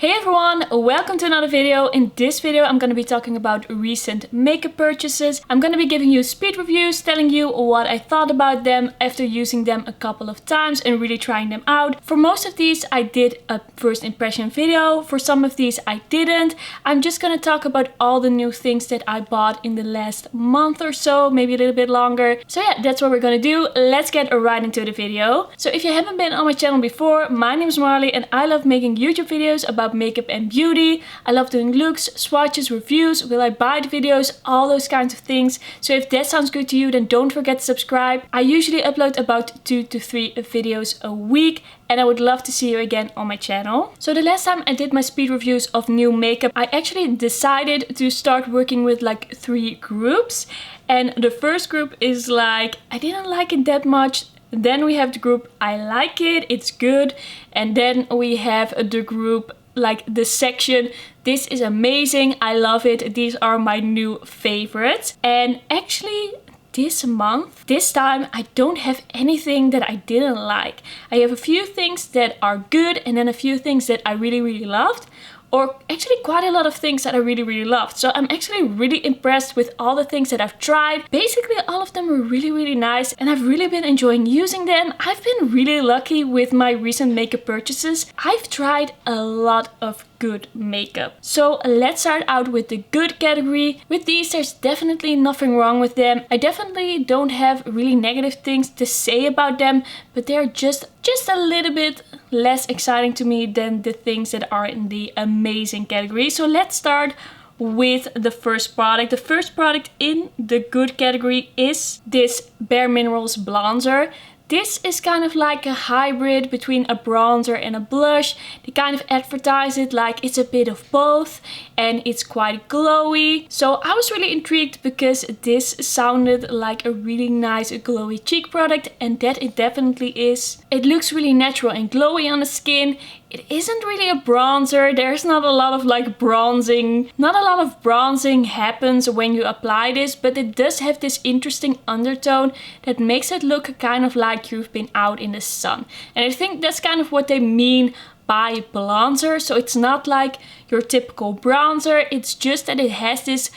Hey everyone, welcome to another video. In this video I'm going to be talking about recent makeup purchases. I'm going to be giving you speed reviews, telling you what I thought about them after using them a couple of times and really trying them out. For most of these I did a first impression video, for some of these I didn't. I'm just going to talk about all the new things that I bought in the last month or so, maybe a little bit longer. So yeah, that's what we're going to do. Let's get right into the video. So if you haven't been on my channel before, my name is Marley and I love making YouTube videos about makeup and beauty. I love doing looks, swatches, reviews, will I buy the videos, all those kinds of things. So if that sounds good to you, then don't forget to subscribe. I usually upload about 2 to 3 videos a week and I would love to see you again on my channel. So the last time I did my speed reviews of new makeup, I actually decided to start working with like 3 groups. And the first group is like, I didn't like it that much. Then we have the group, I like it, it's good. And then we have the group, like the section, this is amazing, I love it, these are my new favorites. And actually this month, this time, I don't have anything that I didn't like. I have a few things that are good and then a few things that I really loved. Or actually quite a lot of things that I really loved. So I'm actually really impressed with all the things that I've tried. Basically all of them were really nice and I've really been enjoying using them. I've been really lucky with my recent makeup purchases. I've tried a lot of good makeup. So let's start out with the good category. With these there's definitely nothing wrong with them. I definitely don't have really negative things to say about them, but they're just a little bit less exciting to me than the things that are in the amazing category. So let's start with the first product. The first product in the good category is this Bareminerals Blonzer. This is kind of like a hybrid between a bronzer and a blush. They kind of advertise it like it's a bit of both and it's quite glowy. So I was really intrigued because this sounded like a really nice glowy cheek product, and that it definitely is. It looks really natural and glowy on the skin. It isn't really a bronzer. There's not a lot of like bronzing. Not a lot of bronzing happens when you apply this, but it does have this interesting undertone that makes it look kind of like you've been out in the sun. And I think that's kind of what they mean by bronzer. So it's not like your typical bronzer. It's just that it has this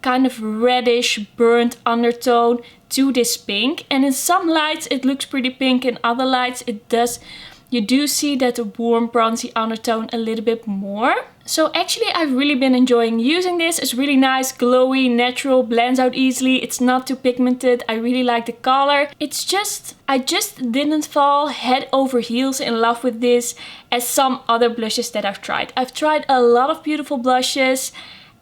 kind of reddish burnt undertone to this pink. And in some lights it looks pretty pink, in other lights it does. You do see that warm bronzy undertone a little bit more. So actually I've really been enjoying using this. It's really nice, glowy, natural, blends out easily. It's not too pigmented. I really like the color. It's just, I just didn't fall head over heels in love with this as some other blushes that I've tried. I've tried a lot of beautiful blushes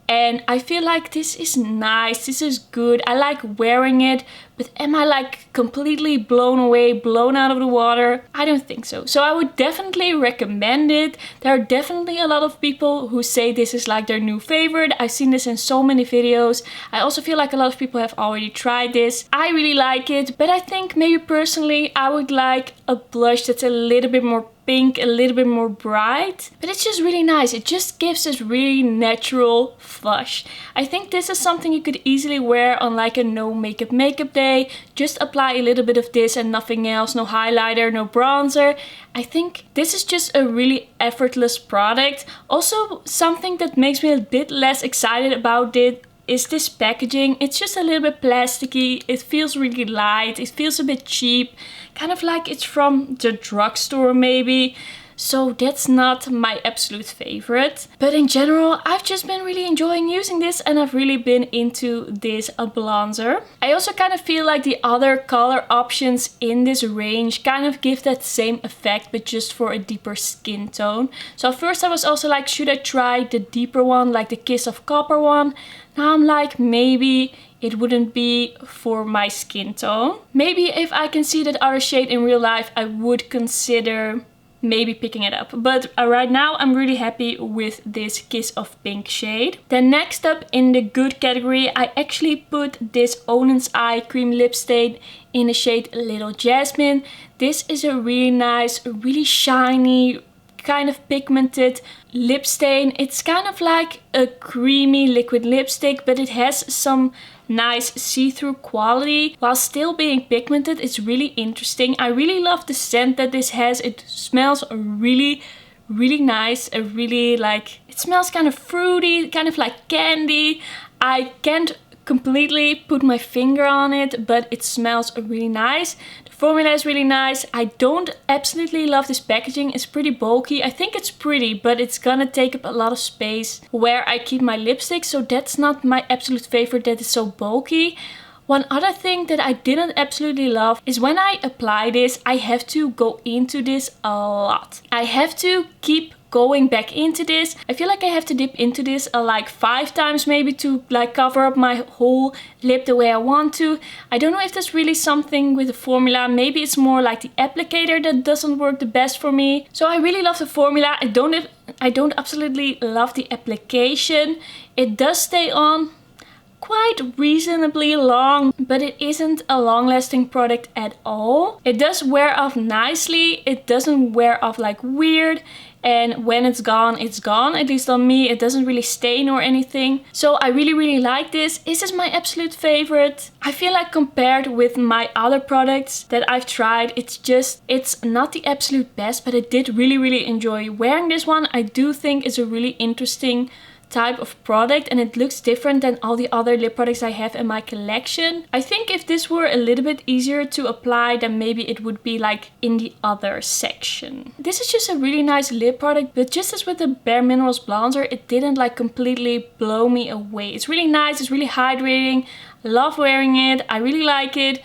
and I feel like this is nice, this is good. I like wearing it, but am I like completely blown away, blown out of the water? I don't think so. So I would definitely recommend it. There are definitely a lot of people who say this is like their new favorite. I've seen this in so many videos. I also feel like a lot of people have already tried this. I really like it, but I think maybe personally I would like a blush that's a little bit more pink, a little bit more bright, but it's just really nice. It just gives this really natural flush. I think this is something you could easily wear on like a no makeup day. Just apply a little bit of this and nothing else, no highlighter, no bronzer. I think this is just a really effortless product. Also something that makes me a bit less excited about it is this packaging. It's just a little bit plasticky. It feels really light. It feels a bit cheap. Kind of like it's from the drugstore maybe. So that's not my absolute favorite. But in general, I've just been really enjoying using this and I've really been into this bronzer. I also kind of feel like the other color options in this range kind of give that same effect, but just for a deeper skin tone. So first I was also like, should I try the deeper one, like the Kiss of Copper one? Now I'm like, maybe it wouldn't be for my skin tone. Maybe if I can see that other shade in real life, I would consider maybe picking it up. But right now I'm really happy with this Kiss of Pink shade. Then next up in the good category, I actually put this Oden's Eye Cream Lip Stain in the shade Little Jasmin. This is a really nice, really shiny, kind of pigmented lip stain. It's kind of like a creamy liquid lipstick, but it has some nice see-through quality while still being pigmented. It's really interesting. I really love the scent that this has. It smells really really nice. A really like, it smells kind of fruity, kind of like candy. I can't completely put my finger on it, but it smells really nice. The formula is really nice. I don't absolutely love this packaging. It's pretty bulky. I think it's pretty, but it's gonna take up a lot of space where I keep my lipstick, so that's not my absolute favorite, that is so bulky. One other thing that I didn't absolutely love is when I apply this, I have to go into this a lot. I have to keep going back into this. I feel like I have to dip into this like 5 times maybe to like cover up my whole lip the way I want to. I don't know if that's really something with the formula. Maybe it's more like the applicator that doesn't work the best for me. So I really love the formula. I don't absolutely love the application. It does stay on quite reasonably long, but it isn't a long-lasting product at all. It does wear off nicely. It doesn't wear off like weird, and when it's gone, at least on me. It doesn't really stain or anything. So I really like this. This is my absolute favorite. I feel like compared with my other products that I've tried, it's not the absolute best, but I did really enjoy wearing this one. I do think it's a really interesting type of product, and it looks different than all the other lip products I have in my collection. I think if this were a little bit easier to apply, then maybe it would be like in the other section. This is just a really nice lip product, but just as with the Bareminerals Blonzer, it didn't like completely blow me away. It's really nice, it's really hydrating. I love wearing it, I really like it.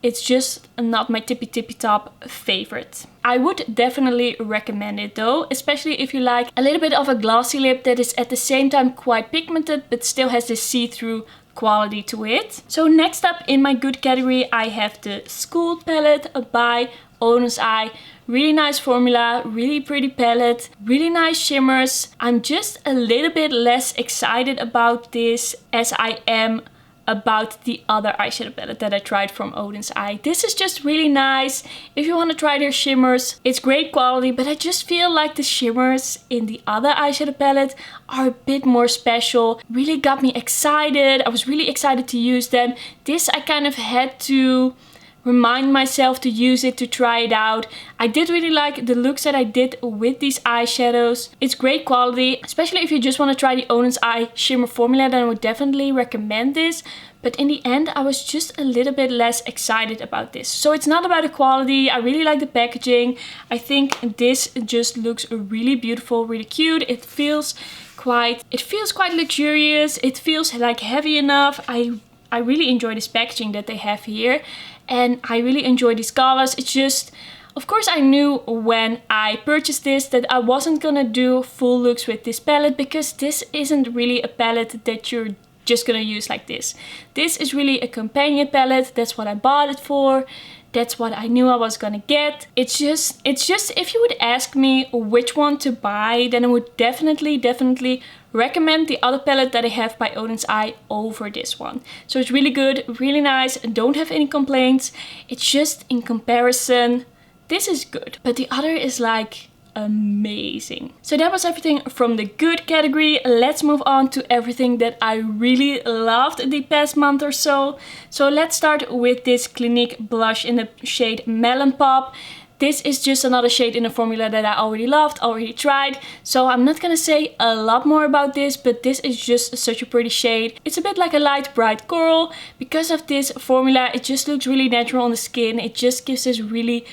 It's just not my tippy top favorite. I would definitely recommend it though, especially if you like a little bit of a glossy lip that is at the same time quite pigmented but still has this see-through quality to it. So next up in my good category, I have the Skuld palette by Oden's Eye. Really nice formula, really pretty palette, really nice shimmers. I'm just a little bit less excited about this as I am about the other eyeshadow palette that I tried from Oden's Eye. This is just really nice. If you want to try their shimmers, it's great quality, but I just feel like the shimmers in the other eyeshadow palette are a bit more special. Really got me excited. I was really excited to use them. This I kind of had to remind myself to use it, to try it out. I did really like the looks that I did with these eyeshadows. It's great quality, especially if you just want to try the Oden's Eye shimmer formula, then I would definitely recommend this. But in the end, I was just a little bit less excited about this. So it's not about the quality. I really like the packaging. I think this just looks really beautiful, really cute. It feels quite luxurious. It feels like heavy enough. I really enjoy this packaging that they have here. And I really enjoy these colors. It's just, of course I knew when I purchased this that I wasn't gonna do full looks with this palette, because this isn't really a palette that you're just gonna use like this. This is really a companion palette. That's what I bought it for. That's what I knew I was gonna get. It's just if you would ask me which one to buy, then I would definitely recommend the other palette that I have by Oden's Eye over this one. So it's really good, really nice, don't have any complaints. It's just in comparison, this is good, but the other is like amazing. So that was everything from the good category. Let's move on to everything that I really loved the past month or so. So let's start with this Clinique blush in the shade Melon Pop. This is just another shade in a formula that I already loved, already tried. So I'm not gonna say a lot more about this, but this is just such a pretty shade. It's a bit like a light bright coral. Because of this formula, it just looks really natural on the skin. It just gives this really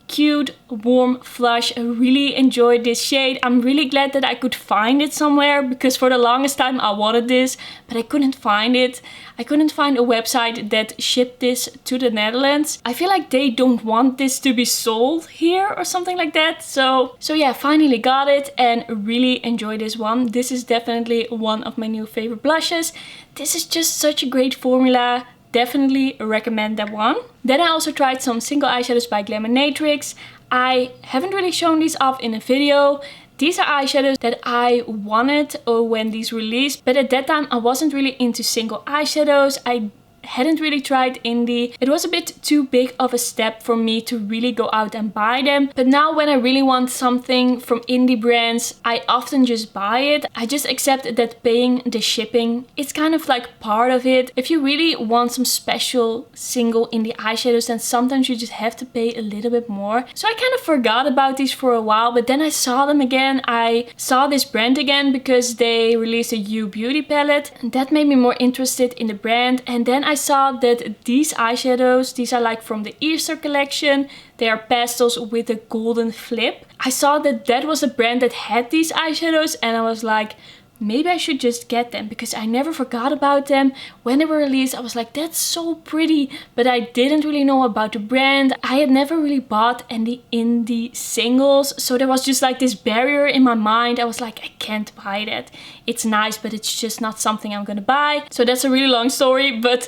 cute, warm flush. I really enjoyed this shade. I'm really glad that I could find it somewhere, because for the longest time I wanted this, but I couldn't find it. I couldn't find a website that shipped this to the Netherlands. I feel like they don't want this to be sold here or something like that. So yeah, finally got it and really enjoyed this one. This is definitely one of my new favorite blushes. This is just such a great formula. Definitely recommend that one. Then I also tried some single eyeshadows by Glamournatrix. I haven't really shown these off in a video. These are eyeshadows that I wanted when these released, but at that time I wasn't really into single eyeshadows. I hadn't really tried indie. It was a bit too big of a step for me to really go out and buy them. But now when I really want something from indie brands, I often just buy it. I just accept that paying the shipping, it's kind of like part of it. If you really want some special single indie eyeshadows, then sometimes you just have to pay a little bit more. So I kind of forgot about these for a while, but then I saw them again. I saw this brand again because they released a You Beauty palette, and that made me more interested in the brand. And then I saw that these eyeshadows, these are like from the Easter collection. They are pastels with a golden flip. I saw that that was a brand that had these eyeshadows, and I was like, maybe I should just get them, because I never forgot about them. When they were released, I was like, that's so pretty, but I didn't really know about the brand. I had never really bought any indie singles, so there was just like this barrier in my mind. I was like, I can't buy that. It's nice, but it's just not something I'm gonna buy. So that's a really long story, but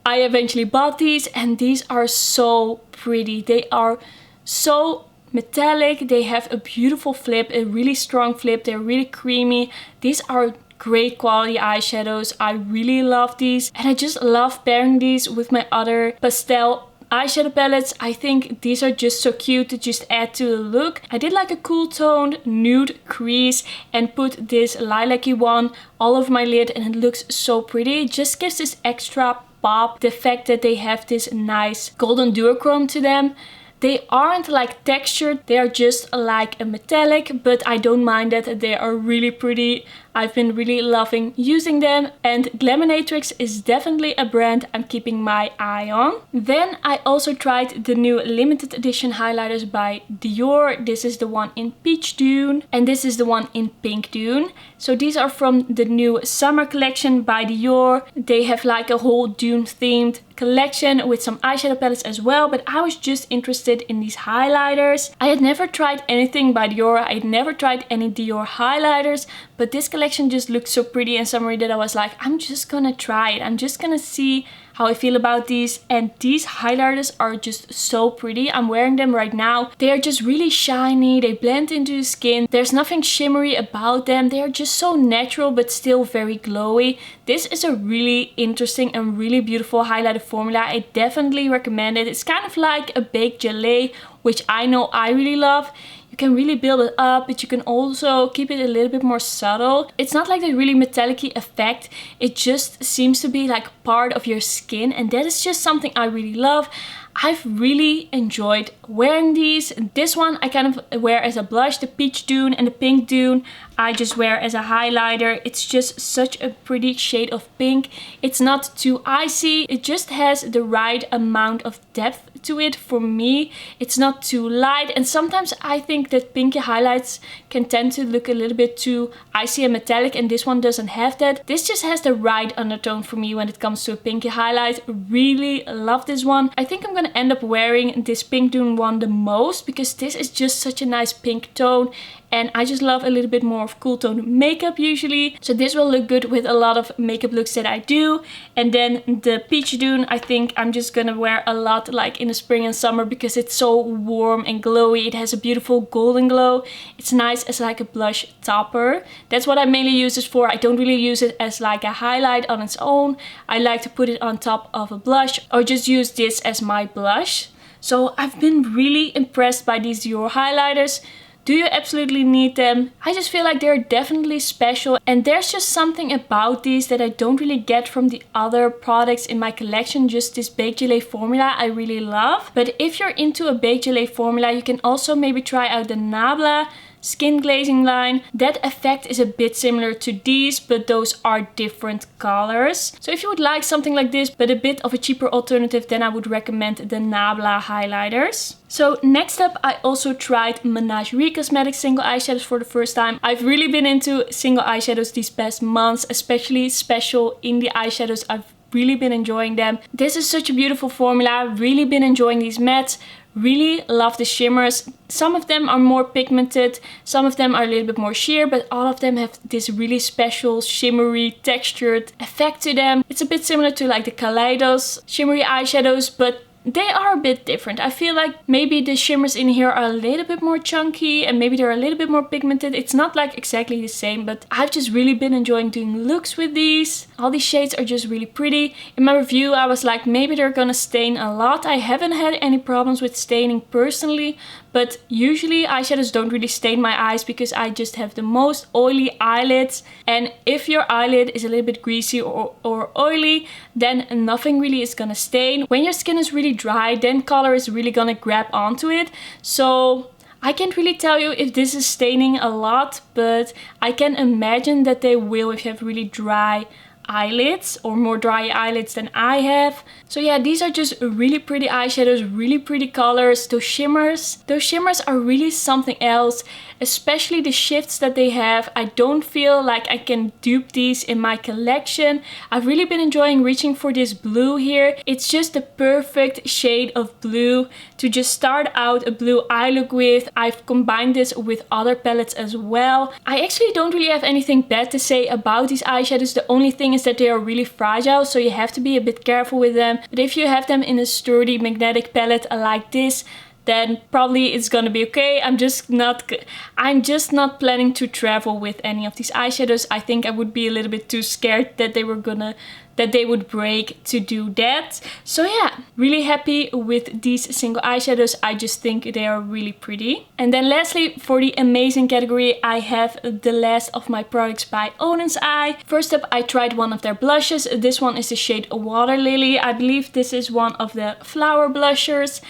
I eventually bought these, and these are so pretty. They are so metallic. They have a beautiful flip, a really strong flip. They're really creamy. These are great quality eyeshadows. I really love these, and I just love pairing these with my other pastel eyeshadow palettes. I think these are just so cute to just add to the look. I did like a cool toned nude crease and put this lilac-y one all over my lid, and it looks so pretty. It just gives this extra pop. The fact that they have this nice golden duochrome to them. They aren't like textured, they are just like a metallic, but I don't mind that. They are really pretty. I've been really loving using them, and Glamournatrix is definitely a brand I'm keeping my eye on. Then I also tried the new limited edition highlighters by Dior. This is the one in Peach Dune, and this is the one in Pink Dune. So these are from the new summer collection by Dior. They have like a whole Dune themed collection with some eyeshadow palettes as well, but I was just interested in these highlighters. I had never tried anything by Dior. I had never tried any Dior highlighters, but this collection just looked so pretty and summery that I was like, I'm just gonna try it. I'm just gonna see how I feel about these. And these highlighters are just so pretty. I'm wearing them right now. They are just really shiny. They blend into the skin. There's nothing shimmery about them. They are just so natural but still very glowy. This is a really interesting and really beautiful highlighter formula. I definitely recommend it. It's kind of like a baked gelée, which I know I really love. You can really build it up, but you can also keep it a little bit more subtle. It's not like the really metallic-y effect. It just seems to be like part of your skin, and that is just something I really love. I've really enjoyed wearing these. This one I kind of wear as a blush, the Peach Dune, and the Pink Dune I just wear as a highlighter. It's just such a pretty shade of pink. It's not too icy. It just has the right amount of depth to it for me. It's not too light, and sometimes I think that pinky highlights can tend to look a little bit too icy and metallic, and this one doesn't have that. This just has the right undertone for me when it comes to a pinky highlight. Really love this one. I think I'm gonna end up wearing this Pink Dune one the most, because this is just such a nice pink tone, and I just love a little bit more of cool tone makeup usually. So this will look good with a lot of makeup looks that I do. And then the Peach Dune, I think I'm just gonna wear a lot like in the spring and summer, because it's so warm and glowy. It has a beautiful golden glow. It's nice as like a blush topper. That's what I mainly use this for. I don't really use it as like a highlight on its own. I like to put it on top of a blush, or just use this as my blush. So I've been really impressed by these Dior highlighters. Do you absolutely need them? I just feel like they're definitely special, and there's just something about these that I don't really get from the other products in my collection. Just this baked gelée formula I really love. But if you're into a baked gelée formula, you can also maybe try out the Nabla skin glazing line. That effect is a bit similar to these, but those are different colors. So if you would like something like this but a bit of a cheaper alternative, then I would recommend the Nabla highlighters. So next up, I also tried Menagerie Cosmetics single eyeshadows for the first time. I've really been into single eyeshadows these past months, especially special indie eyeshadows. I've really been enjoying them. This is such a beautiful formula. Really been enjoying these mattes. Really love the shimmers. Some of them are more pigmented, some of them are a little bit more sheer, but all of them have this really special shimmery textured effect to them. It's a bit similar to like the Kaleidos shimmery eyeshadows, but they are a bit different. I feel like maybe the shimmers in here are a little bit more chunky and maybe they're a little bit more pigmented. It's not like exactly the same, but I've just really been enjoying doing looks with these. All these shades are just really pretty. In my review, I was like, maybe they're gonna stain a lot. I haven't had any problems with staining personally, but usually eyeshadows don't really stain my eyes because I just have the most oily eyelids. And if your eyelid is a little bit greasy or oily, then nothing really is gonna stain. When your skin is really dry, then color is really gonna grab onto it. So I can't really tell you if this is staining a lot, but I can imagine that they will if you have really dry eyelids or more dry eyelids than I have. So yeah, these are just really pretty eyeshadows, really pretty colors. Those shimmers are really something else, especially the shifts that they have. I don't feel like I can dupe these in my collection. I've really been enjoying reaching for this blue here. It's just the perfect shade of blue to just start out a blue eye look with. I've combined this with other palettes as well. I actually don't really have anything bad to say about these eyeshadows. The only thing is that they are really fragile, so you have to be a bit careful with them. But if you have them in a sturdy magnetic palette like this, then probably it's gonna be okay. I'm just not planning to travel with any of these eyeshadows. I think I would be a little bit too scared that they would break to do that. So yeah, really happy with these single eyeshadows. I just think they are really pretty. And then lastly, for the amazing category, I have the last of my products by Oden's Eye. First up, I tried one of their blushes. This one is the shade Water Lily. I believe this is one of the flower blushers.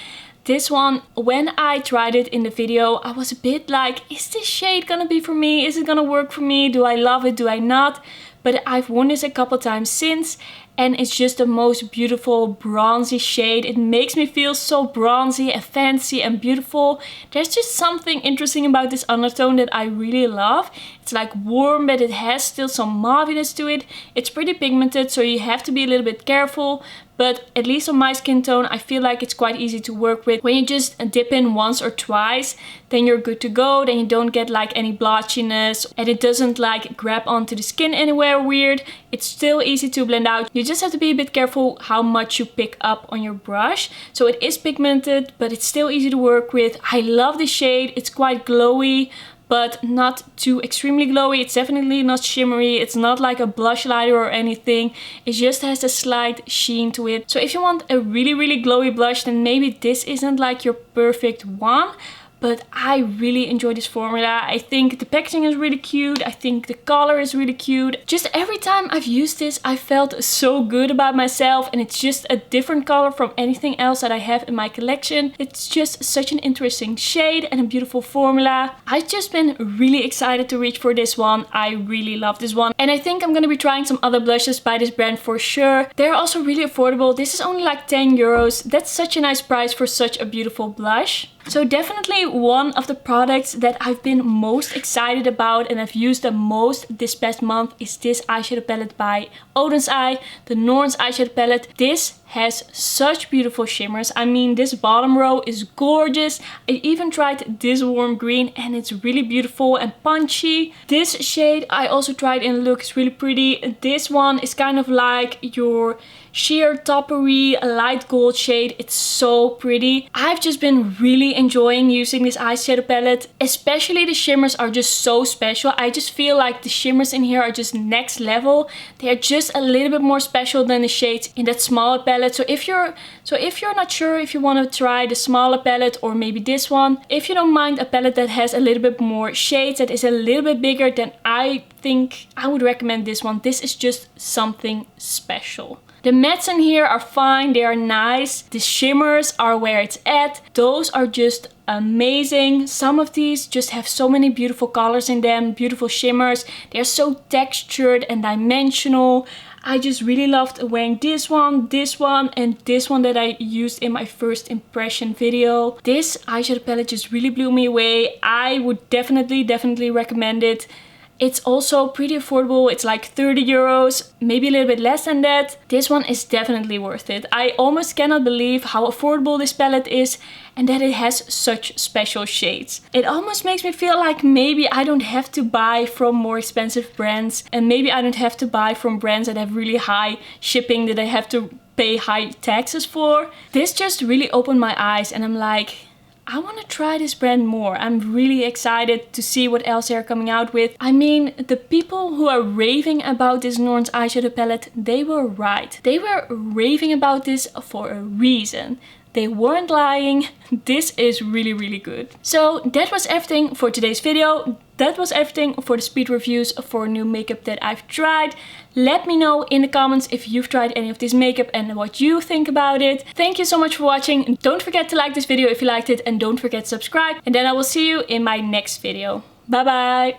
This one, when I tried it in the video, I was a bit like, is this shade gonna be for me? Is it gonna work for me? Do I love it? Do I not? But I've worn this a couple times since, and it's just the most beautiful bronzy shade. It makes me feel so bronzy and fancy and beautiful. There's just something interesting about this undertone that I really love. It's like warm, but it has still some mauviness to it. It's pretty pigmented, so you have to be a little bit careful. But at least on my skin tone, I feel like it's quite easy to work with. When you just dip in once or twice, then you're good to go. Then you don't get like any blotchiness, and it doesn't like grab onto the skin anywhere weird. It's still easy to blend out. You just have to be a bit careful how much you pick up on your brush. So it is pigmented, but it's still easy to work with. I love the shade. It's quite glowy, but not too extremely glowy. It's definitely not shimmery. It's not like a blush lighter or anything. It just has a slight sheen to it. So if you want a really, really glowy blush, then maybe this isn't like your perfect one. But I really enjoy this formula. I think the packaging is really cute. I think the color is really cute. Just every time I've used this, I felt so good about myself. And it's just a different color from anything else that I have in my collection. It's just such an interesting shade and a beautiful formula. I've just been really excited to reach for this one. I really love this one. And I think I'm going to be trying some other blushes by this brand for sure. They're also really affordable. This is only like 10 euros. That's such a nice price for such a beautiful blush. So definitely one of the products that I've been most excited about and I've used the most this past month is this eyeshadow palette by Oden's Eye, the Norn's eyeshadow palette. This has such beautiful shimmers. I mean, this bottom row is gorgeous. I even tried this warm green and it's really beautiful and punchy. This shade I also tried in a look. It's really pretty. This one is kind of like your sheer toppery light gold shade. It's so pretty. I've just been really enjoying using this eyeshadow palette. Especially the shimmers are just so special. I just feel like the shimmers in here are just next level. They are just a little bit more special than the shades in that smaller palette. So if you're not sure if you want to try the smaller palette or maybe this one, if you don't mind a palette that has a little bit more shades, that is a little bit bigger, then I think I would recommend this one. This is just something special. The mattes in here are fine, they are nice. The shimmers are where it's at. Those are just amazing. Some of these just have so many beautiful colors in them, beautiful shimmers. They're so textured and dimensional. I just really loved wearing this one, and this one that I used in my first impression video. This eyeshadow palette just really blew me away. I would definitely recommend it. It's also pretty affordable. It's like 30 euros, maybe a little bit less than that. This one is definitely worth it. I almost cannot believe how affordable this palette is and that it has such special shades. It almost makes me feel like maybe I don't have to buy from more expensive brands, and maybe I don't have to buy from brands that have really high shipping, that I have to pay high taxes for. This just really opened my eyes and I'm like, I want to try this brand more. I'm really excited to see what else they're coming out with. I mean, the people who are raving about this Norn's eyeshadow palette, they were right. They were raving about this for a reason. They weren't lying. This is really, really good. So that was everything for today's video. That was everything for the speed reviews for new makeup that I've tried. Let me know in the comments if you've tried any of this makeup and what you think about it. Thank you so much for watching. Don't forget to like this video if you liked it and don't forget to subscribe. And then I will see you in my next video. Bye bye!